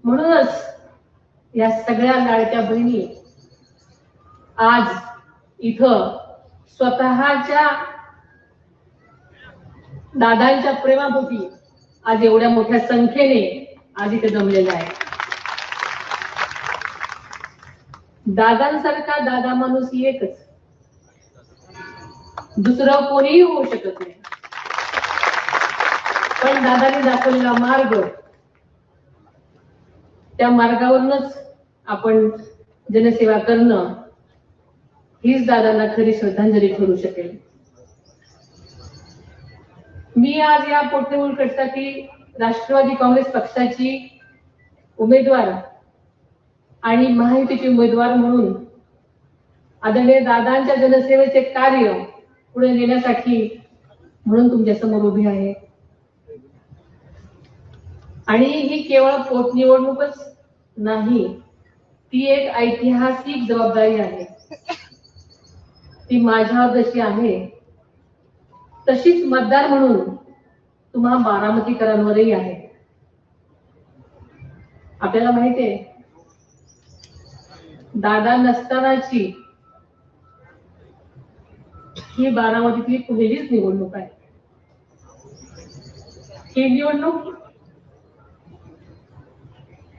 म्हणूनच या सगळ्या लाडक्या बहिणी आज इथं स्वतःच्या दादांच्या प्रेमापोटी आज एवढ्या मोठ्या संख्येने आज इथे जमलेल्या आहे. दादांसारखा दादा माणूस एकच, दुसरं कोणीही होऊ शकत नाही. पण दादाने दाखवलेला मार्ग, त्या मार्गावरूनच आपण जनसेवा करणं हीच दादांना खरी श्रद्धांजली ठरू शकेल. मी आज या पोटनिवडणुकीसाठी राष्ट्रवादी काँग्रेस पक्षाची उमेदवार आणि महायुतीचे उमेदवार म्हणून आदरणीय दादांच्या जनसेवेचे कार्य पुढे नेण्यासाठी म्हणून तुमच्या समोर उभी आहे. आणि ही केवळ पोटनिवडणूकच नाही, ती एक ऐतिहासिक जबाबदारी आहे. ती माझ्यावर जशी आहे तशीच मतदार म्हणून तुम्हा बारामतीकरांवरही आहे. आपल्याला माहिती आहे, दादा नसतानाची ही बारामतीतली पहिलीच निवडणूक आहे. ही निवडणूक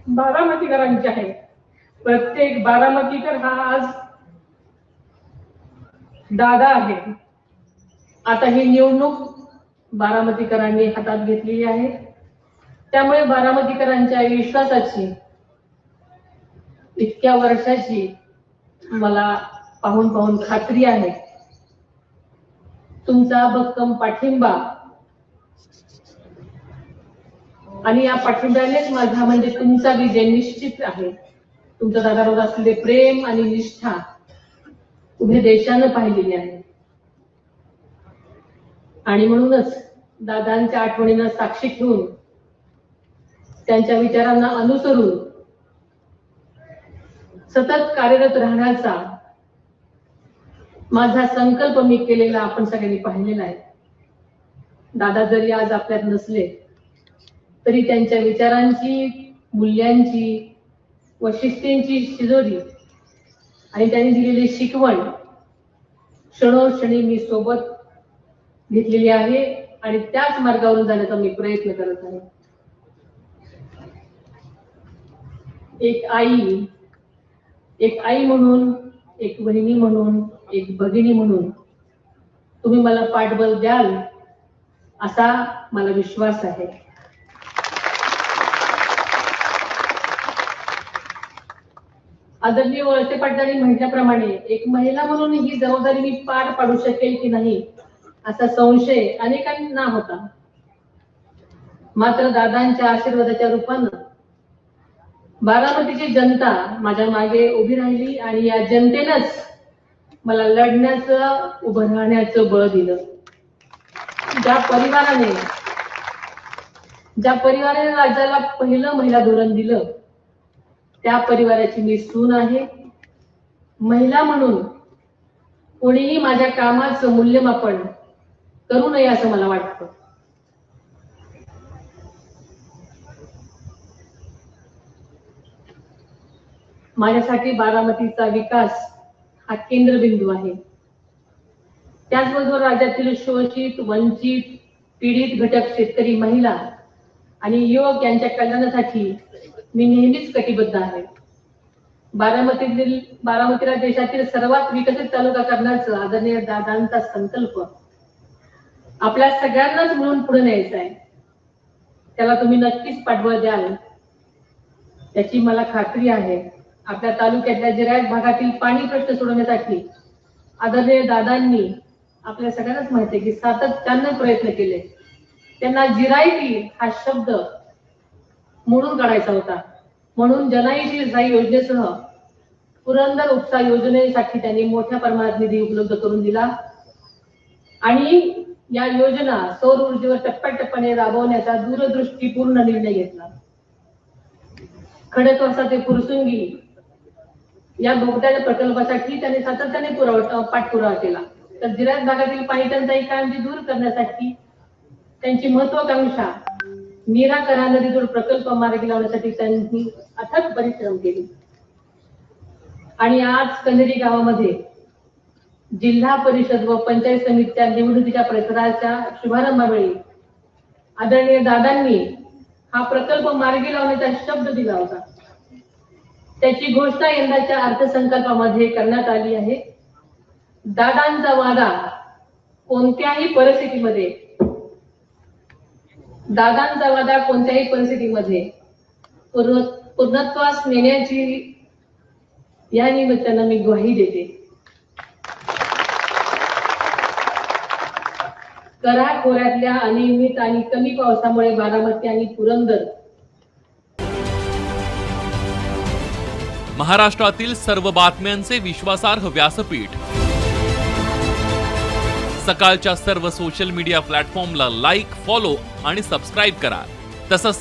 बारामतीकरांची आहे. प्रत्येक बारामतीकर हा आज दादा आहे. आता ही निवडणूक बारामतीकरांनी हातात घेतलेली आहे. त्यामुळे बारामतीकरांच्या विश्वासाची, इतक्या वर्षाची मला पाहून पाहून खात्री आहे. तुमचा भक्कम पाठिंबा आणि या पाठिंब्यानेच माझा म्हणजे तुमचा विजय निश्चित आहे. तुमच्या दादावर असलेले प्रेम आणि निष्ठा उभे देशानं पाहिलेली आहे. आणि म्हणूनच दादांच्या आठवणींना साक्षी ठेवून, त्यांच्या विचारांना अनुसरून सतत कार्यरत राहण्याचा माझा संकल्प मी केलेला आपण सगळ्यांनी पाहिलेला आहे. दादा जरी आज आपल्यात नसले तरी त्यांच्या विचारांची, मूल्यांची व शिस्तींची शिजोरी आणि त्यांनी दिलेली शिकवण क्षणोक्षणी मी सोबत घेतलेली आहे आणि त्याच मार्गावरून जाण्याचा मी प्रयत्न करत आहे. एक आई म्हणून, एक बहिणी म्हणून, एक भगिनी म्हणून तुम्ही मला पाठबळ द्याल असा मला विश्वास आहे. आदरणीय वळसे पाटलांनी म्हटल्याप्रमाणे एक महिला म्हणून ही जबाबदारी मी पार पाडू शकेल की नाही असा संशय अनेकांना होता. मात्र दादांच्या आशीर्वादाच्या रूपानं बारामतीची जनता माझ्या मागे उभी राहिली आणि या जनतेनंच मला लढण्याचं, उभं राहण्याचं बळ दिलं. ज्या परिवाराने राज्याला पहिलं महिला धोरण दिलं, त्या परिवाराची मी सून आहे. महिला म्हणून कोणीही माझ्या कामाचं मूल्यमापन करू नये असं मला वाटतं. माझ्यासाठी बारामतीचा विकास हा केंद्रबिंदू आहे. त्याचबरोबर राज्यातील शोषित, वंचित, पीडित घटक, शेतकरी, महिला आणि युवक यांच्या कल्याणासाठी मी नेहमीच कटिबद्ध आहे. बारामतीला देशातील सर्वात विकसित तालुका करण्याचा आदरणीय दादांचा संकल्प आपल्या सगळ्यांनाच मिळून पुढे न्यायचा आहे. त्याला तुम्ही नक्कीच पाठबळ द्याल याची मला खात्री आहे. आपल्या तालुक्यातल्या जिरायत भागातील पाणी प्रश्न सोडवण्यासाठी आदरणीय दादांनी, आपल्या सगळ्यांनाच माहिती आहे की सातत्याने प्रयत्न केले. त्यांना जिरायती हा शब्द मोडून काढायचा होता. म्हणून जनाई योजनेसह पुरंदर उपसा योजनेसाठी त्यांनी मोठ्या प्रमाणात निधी उपलब्ध करून दिला आणि या योजना सौर ऊर्जेवर टप्प्याटप्प्याने राबवण्याचा दूरदृष्टीपूर्ण निर्णय घेतला. खडकवासला ते फुरसुंगी या बोगद्याच्या प्रकल्पासाठी त्यांनी सातत्याने पाठपुरावा केला. तर जिरायत भागातील पाणी टंचाई कायमची दूर करण्यासाठी त्यांची महत्वाकांक्षा नीरा नदीजोड प्रकल्प मार्गी लावण्यासाठी त्यांनी अथक परिश्रम केले आणि आज कन्हेरी गावामध्ये जिल्हा परिषद व पंचायत समितीच्या निवडणुकीच्या प्रचाराच्या शुभारंभावेळी आदरणीय दादांनी हा प्रकल्प मार्गी लावण्याचा शब्द दिला होता. त्याची घोषणा यंदाच्या अर्थसंकल्पामध्ये करण्यात आली आहे. दादांचा वादा कोणत्याही परिस्थितीमध्ये पूर्णत्वास नेण्याची या निमित्तानं मी ग्वाही देते. कराखोऱ्यातल्या अनियमित आणि कमी पावसामुळे बारामती आणि पुरंदर महाराष्ट्रातील सर्व बातम्यांचे विश्वासार्ह व्यासपीठ सकाळच्या सर्व सोशल मीडिया प्लॅटफॉर्मला लाईक, फॉलो आणि सबस्क्राईब करा. तसंच